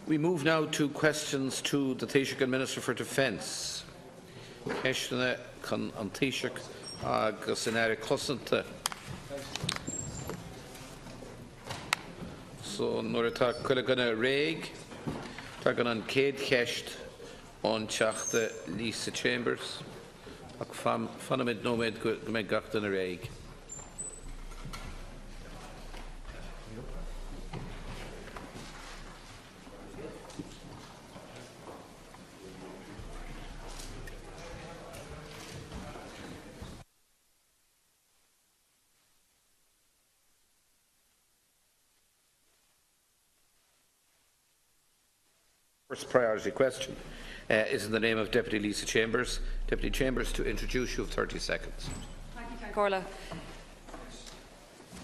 We move now to questions to the Taoiseach and Minister for Defence. Ceistena chun an Taoiseach agus in aire cosanta. So nuair atá cuile gona réig, tá gan an céad ceist ón teachta Lisa Chambers ach fanamid nóméid go méid gach don a réig. First priority question is in the name of Deputy Lisa Chambers. Deputy Chambers, to introduce you of 30 seconds. Thank you, Corla.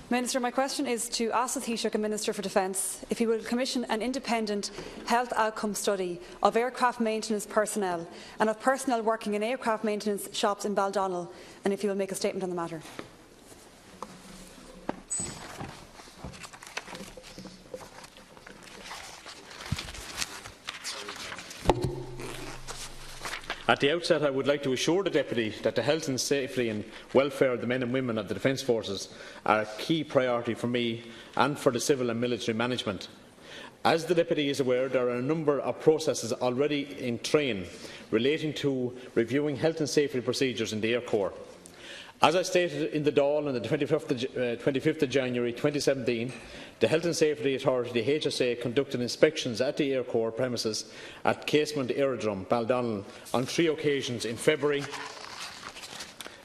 Minister, my question is to ask the Taoiseach and Minister for Defence if he will commission an independent health outcome study of aircraft maintenance personnel and of personnel working in aircraft maintenance shops in Baldonnel, and if he will make a statement on the matter. At the outset, I would like to assure the Deputy that the health and safety and welfare of the men and women of the Defence Forces are a key priority for me and for the civil and military management. As the Deputy is aware, there are a number of processes already in train relating to reviewing health and safety procedures in the Air Corps. As I stated in the Dáil on the 25th of January 2017, the Health and Safety Authority, the HSA, conducted inspections at the Air Corps premises at Casement Aerodrome, Baldonnel, on 3 occasions in February,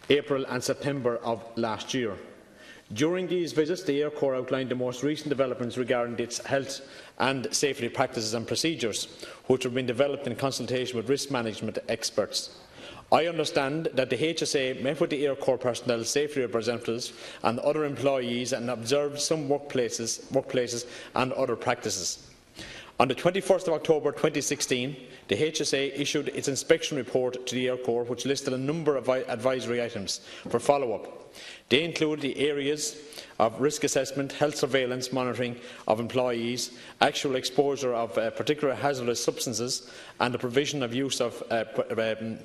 April and September of last year. During these visits, the Air Corps outlined the most recent developments regarding its health and safety practices and procedures, which have been developed in consultation with risk management experts. I understand that the HSA met with the Air Corps personnel, safety representatives and other employees and observed some workplaces and other practices. On the 21st of October 2016, the HSA issued its inspection report to the Air Corps, which listed a number of advisory items for follow-up. They include the areas of risk assessment, health surveillance monitoring of employees, actual exposure of particular hazardous substances and the provision of use of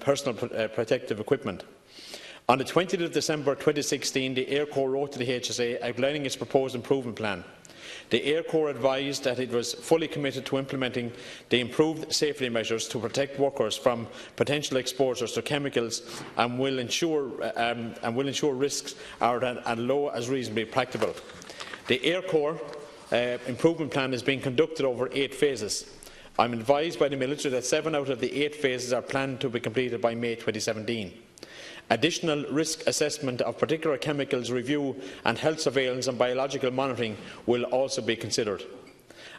personal protective equipment. On the 20th of December 2016, the Air Corps wrote to the HSA outlining its proposed improvement plan. The Air Corps advised that it was fully committed to implementing the improved safety measures to protect workers from potential exposures to chemicals and will ensure risks are as low as reasonably practicable. The Air Corps improvement plan is being conducted over 8 phases. I am advised by the military that 7 out of the 8 phases are planned to be completed by May 2017. Additional risk assessment of particular chemicals review and health surveillance and biological monitoring will also be considered.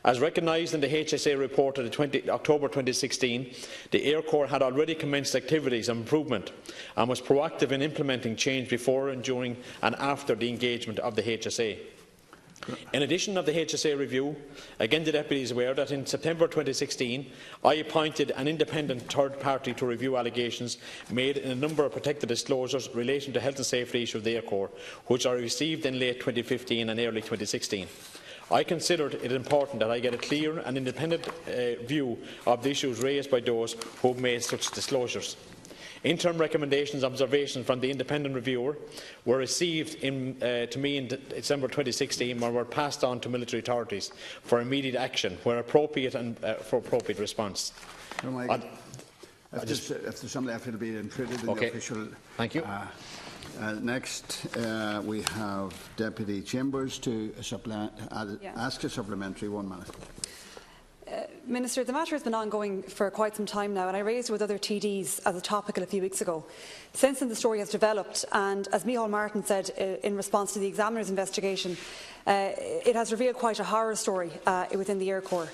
As recognised in the HSA report of October 2016, the Air Corps had already commenced activities of improvement and was proactive in implementing change before, during and after the engagement of the HSA. In addition of the HSA review, again the Deputy is aware that in September 2016 I appointed an independent third party to review allegations made in a number of protected disclosures relating to health and safety issues of the Air Corps, which I received in late 2015 and early 2016. I considered it important that I get a clear and independent view of the issues raised by those who have made such disclosures. Interim recommendations and observations from the independent reviewer were received to me in December 2016 and were passed on to military authorities for immediate action where appropriate and for appropriate response. If there's something left, it will be included in the official. Thank you. Next, we have Deputy Chambers to ask a supplementary 1 minute. Minister, the matter has been ongoing for quite some time now, and I raised it with other TDs as a topic a few weeks ago. Since then, the story has developed, and as Micheál Martin said in response to the Examiner's investigation, it has revealed quite a horror story within the Air Corps.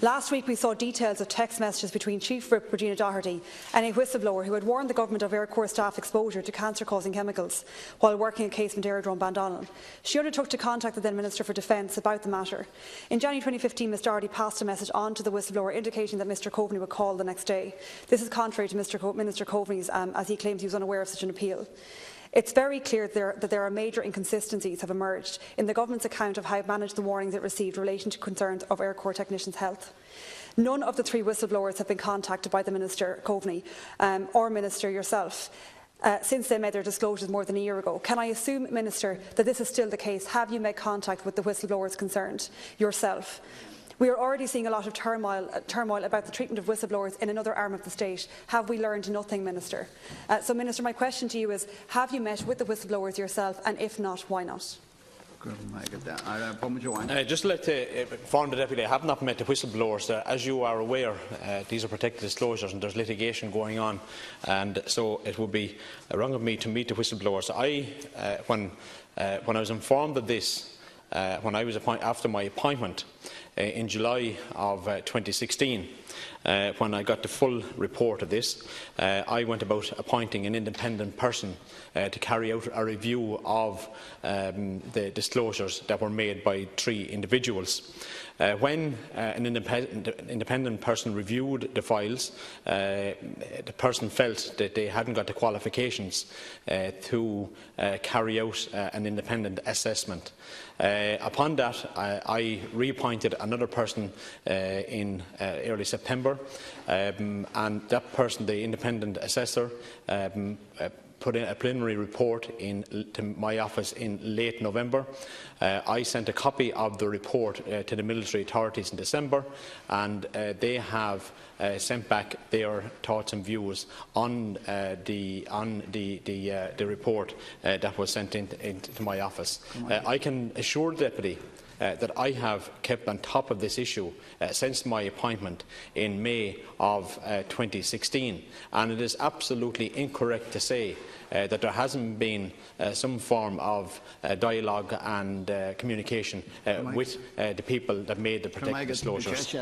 Last week we saw details of text messages between Chief Whip Regina Doherty and a whistleblower who had warned the government of Air Corps staff exposure to cancer-causing chemicals while working at Casement Aerodrome Baldonnel. She undertook to contact the then Minister for Defence about the matter. In January 2015, Ms Doherty passed a message on to the whistleblower indicating that Mr Coveney would call the next day. This is contrary to Minister Coveney's, as he claims he was unaware of such an appeal. It's very clear that there are major inconsistencies have emerged in the government's account of how it managed the warnings it received relating to concerns of Air Corps technicians' health. None of the 3 whistleblowers have been contacted by the Minister Coveney or Minister yourself since they made their disclosures more than a year ago. Can I assume, Minister, that this is still the case? Have you made contact with the whistleblowers concerned yourself? We are already seeing a lot of turmoil about the treatment of whistleblowers in another arm of the state. Have we learned nothing, Minister? So, Minister, my question to you is, have you met with the whistleblowers yourself, and if not, why not? Just like to inform the Deputy, I have not met the whistleblowers. As you are aware, these are protected disclosures and there's litigation going on, and so it would be wrong of me to meet the whistleblowers. When I was informed of this, when I was after my appointment in July of 2016, when I got the full report of this, I went about appointing an independent person to carry out a review of the disclosures that were made by 3 individuals. When an independent person reviewed the files, the person felt that they hadn't got the qualifications to carry out an independent assessment. Upon that, I reappointed another person in early September, and that person, the independent assessor, put in a preliminary report to my office in late November. I sent a copy of the report to the military authorities in December, and they have sent back their thoughts and views on the report that was sent into my office. I can assure the Deputy that I have kept on top of this issue since my appointment in May of 2016, and it is absolutely incorrect to say that there hasn't been some form of dialogue and communication with the people that made the protected disclosures.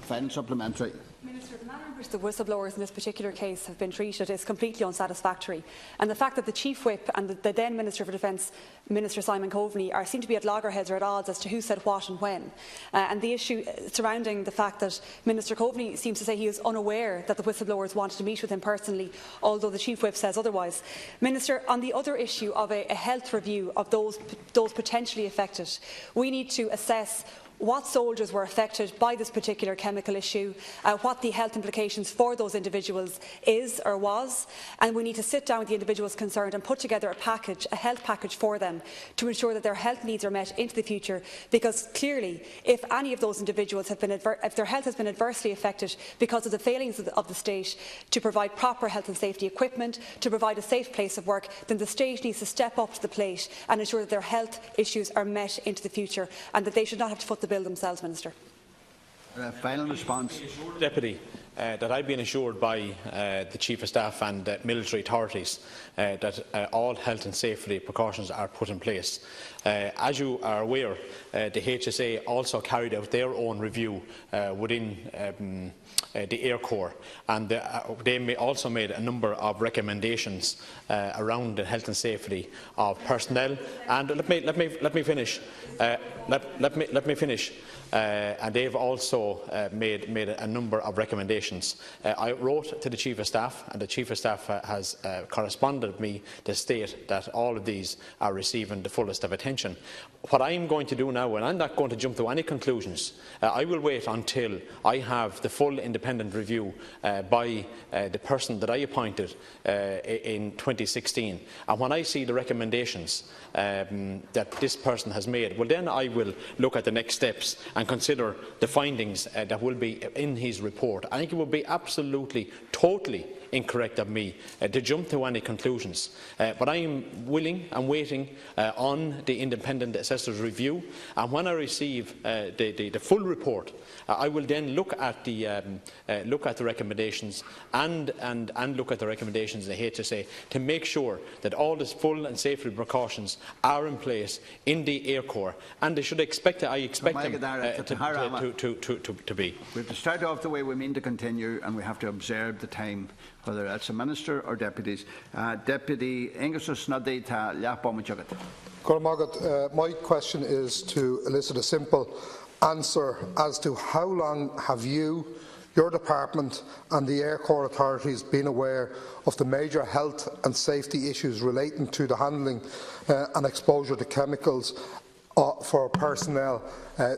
Final supplementary. Minister, the manner in which the whistleblowers in this particular case have been treated is completely unsatisfactory, and the fact that the Chief Whip and the then Minister for Defence, Minister Simon Coveney, seem to be at loggerheads or at odds as to who said what and when, and the issue surrounding the fact that Minister Coveney seems to say he is unaware that the whistleblowers wanted to meet with him personally, although the Chief Whip says otherwise. Minister, on the other issue of a health review of those potentially affected, we need to assess what soldiers were affected by this particular chemical issue, what the health implications for those individuals is or was, and we need to sit down with the individuals concerned and put together a health package for them to ensure that their health needs are met into the future, because clearly if any of those individuals if their health has been adversely affected because of the failings of the state to provide proper health and safety equipment, to provide a safe place of work, then the state needs to step up to the plate and ensure that their health issues are met into the future and that they should not have to foot the bill themselves, Minister. Final response. Deputy, that I've been assured by the Chief of Staff and military authorities that all health and safety precautions are put in place. As you are aware, the HSA also carried out their own review within the Air Corps, and they also made a number of recommendations around the health and safety of personnel. And let me finish. Let me finish. And they've also made a number of recommendations. I wrote to the Chief of Staff, and the Chief of Staff has corresponded with me to state that all of these are receiving the fullest of attention. What I'm going to do now, and I'm not going to jump to any conclusions, I will wait until I have the full independent review by the person that I appointed in 2016. And when I see the recommendations that this person has made, well, then I will look at the next steps and consider the findings that will be in his report. I think it would be absolutely, totally incorrect of me to jump to any conclusions. But I am willing and waiting on the independent assessor's review, and when I receive the full report, I will then look at the recommendations and look at the recommendations of the HSA to make sure that all the full and safety precautions are in place in the Air Corps, and they should expect I expect them to be. We have to start off the way we mean to continue, and we have to observe the time, whether that's a minister or deputies. Deputy Aengus Ó Snodaigh T.D. My question is to elicit a simple answer as to how long have you, your department and the Air Corps authorities been aware of the major health and safety issues relating to the handling and exposure to chemicals for personnel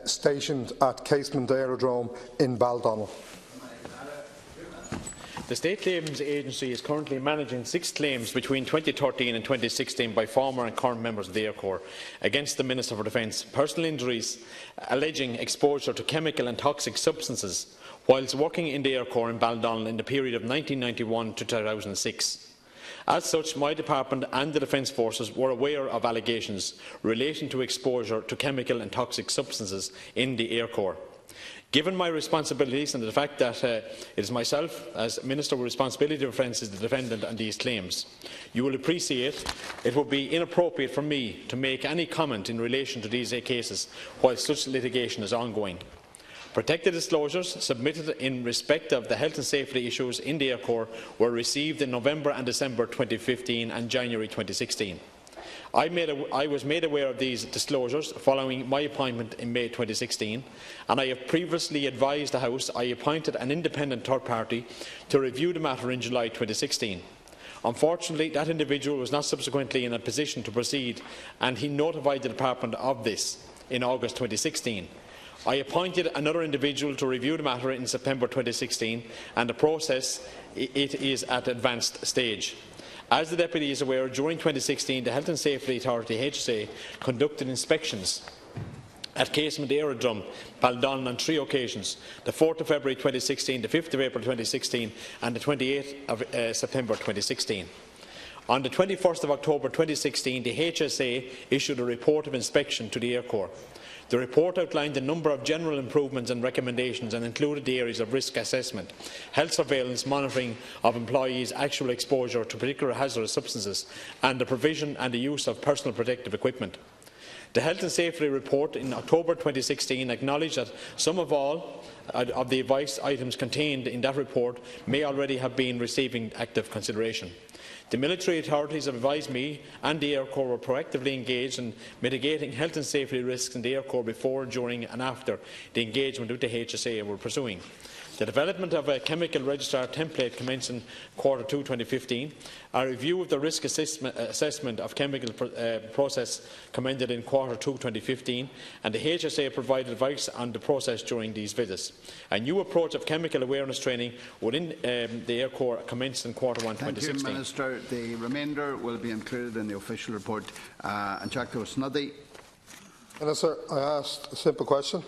stationed at Casement Aerodrome in Baldonnel. The State Claims Agency is currently managing 6 claims between 2013 and 2016 by former and current members of the Air Corps against the Minister for Defence, personal injuries alleging exposure to chemical and toxic substances whilst working in the Air Corps in Baldonnel in the period of 1991 to 2006. As such, my department and the Defence Forces were aware of allegations relating to exposure to chemical and toxic substances in the Air Corps. Given my responsibilities and the fact that it is myself, as Minister with Responsibility for Defence, is the defendant on these claims, you will appreciate it would be inappropriate for me to make any comment in relation to these cases while such litigation is ongoing. Protected disclosures submitted in respect of the health and safety issues in the Air Corps were received in November and December 2015 and January 2016. I was made aware of these disclosures following my appointment in May 2016, and I have previously advised the House I appointed an independent third party to review the matter in July 2016. Unfortunately, that individual was not subsequently in a position to proceed, and he notified the Department of this in August 2016. I appointed another individual to review the matter in September 2016, and the process is at an advanced stage. As the Deputy is aware, during 2016 the Health and Safety Authority (HSA) conducted inspections at Casement Aerodrome, Baldonnel on 3 occasions: the 4th of February 2016, the 5th of April 2016 and the 28th of September 2016. On the 21st of October 2016, the HSA issued a report of inspection to the Air Corps. The report outlined a number of general improvements and recommendations and included the areas of risk assessment, health surveillance, monitoring of employees' actual exposure to particular hazardous substances, and the provision and the use of personal protective equipment. The Health and Safety Report in October 2016 acknowledged that some of all of the advice items contained in that report may already have been receiving active consideration. The military authorities have advised me and the Air Corps were proactively engaged in mitigating health and safety risks in the Air Corps before, during and after the engagement with the HSA were pursuing. The development of a chemical registrar template commenced in Q2 2015. A review of the risk assessment of chemical process commenced in Q2 2015, and the HSA provided advice on the process during these visits. A new approach of chemical awareness training within the Air Corps commenced in Q1 2016. Thank you, Minister. The remainder will be included in the official report. Untitled Chapter. Minister, I asked a simple question.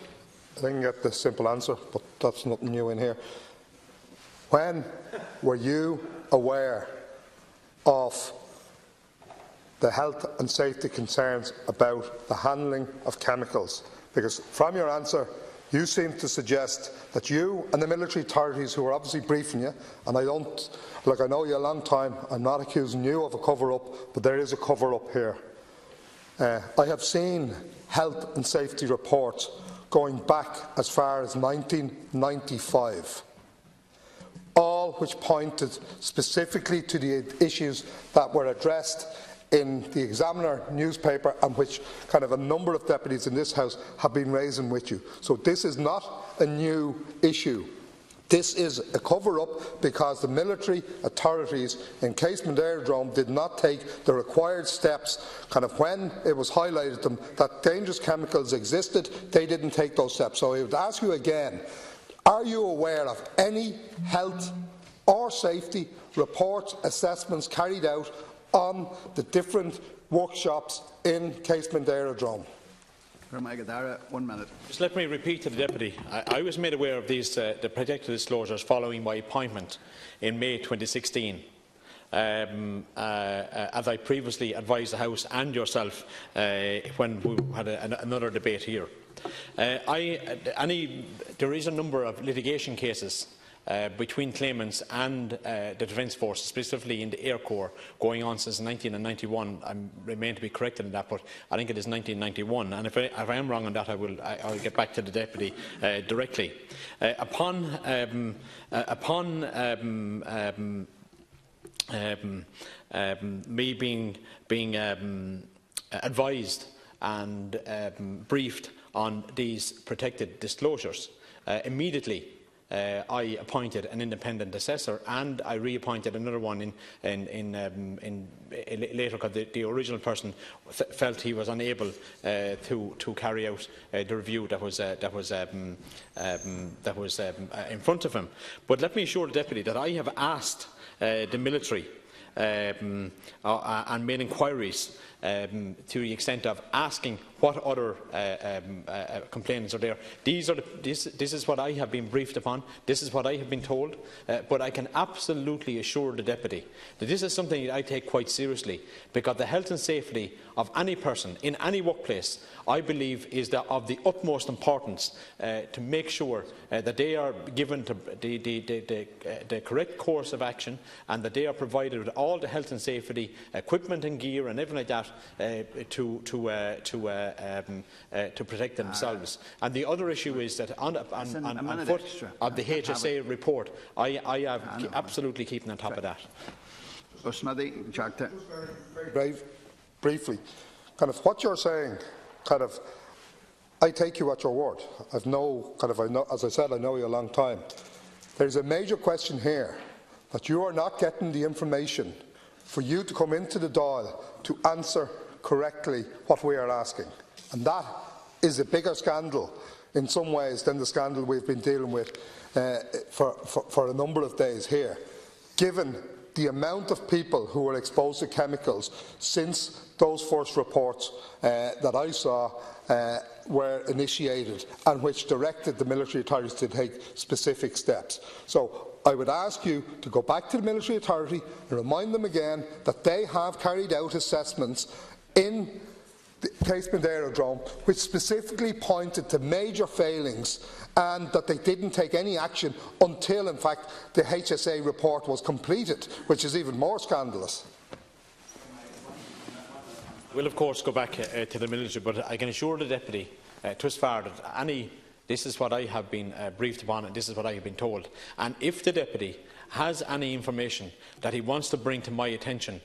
I didn't get the simple answer, but that's nothing new in here. When were you aware of the health and safety concerns about the handling of chemicals? Because from your answer, you seem to suggest that you and the military authorities who are obviously briefing you, and I know you a long time, I'm not accusing you of a cover-up, but there is a cover-up here. I have seen health and safety reports going back as far as 1995, all which pointed specifically to the issues that were addressed in the Examiner newspaper and which kind of a number of deputies in this House have been raising with you. So this is not a new issue. This is a cover-up because the military authorities in Casement Aerodrome did not take the required steps. Kind of when it was highlighted to them that dangerous chemicals existed, they didn't take those steps. So I would ask you again, are you aware of any health or safety reports, assessments carried out on the different workshops in Casement Aerodrome? 1 minute. Just let me repeat to the Deputy. I was made aware of these the protected disclosures following my appointment in May 2016, as I previously advised the House and yourself when we had another debate here. There is a number of litigation cases between claimants and the Defence Forces, specifically in the Air Corps, going on since 1991. I remain to be corrected on that, but I think it is 1991. And if I am wrong on that, I'll get back to the Deputy directly. Upon me being advised and briefed on these protected disclosures, immediately I appointed an independent assessor, and I reappointed another one later, because the original person felt he was unable to carry out the review that was in front of him. But let me assure the Deputy that I have asked the military and made inquiries to the extent of asking what other complainants are there. This is what I have been briefed upon. This is what I have been told. But I can absolutely assure the Deputy that this is something that I take quite seriously, because the health and safety of any person in any workplace, I believe, is of the utmost importance to make sure that they are given the correct course of action, and that they are provided with all the health and safety equipment and gear and everything like that to protect themselves. And the other issue is that on foot of the HSA report, I am absolutely keeping on top of that. Very briefly, kind of what you're saying, kind of, I take you at your word. I know, as I said, I know you a long time. There's a major question here that you are not getting the information for you to come into the Dáil to answer correctly what we are asking. And that is a bigger scandal in some ways than the scandal we've been dealing with for a number of days here, given the amount of people who were exposed to chemicals since those first reports that I saw were initiated, and which directed the military authorities to take specific steps. So I would ask you to go back to the military authority and remind them again that they have carried out assessments in the Casement Aerodrome which specifically pointed to major failings, and that they didn't take any action until, in fact, the HSA report was completed, which is even more scandalous. We'll of course go back to the military, but I can assure the Deputy thus far that this is what I have been briefed upon, and this is what I have been told. And if the Deputy has any information that he wants to bring to my attention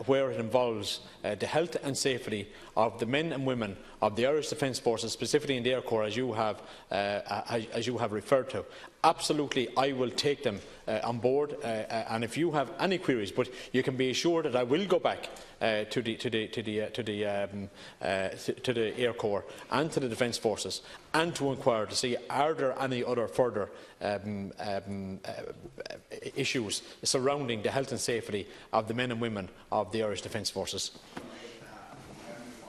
where it involves the health and safety of the men and women of the Irish Defence Forces, specifically in the Air Corps, as you have referred to, absolutely I will take them on board. And if you have any queries, but you can be assured that I will go back to the Air Corps and to the Defence Forces, and to inquire to see are there any other further issues surrounding the health and safety of the men and women of the Irish Defence Forces.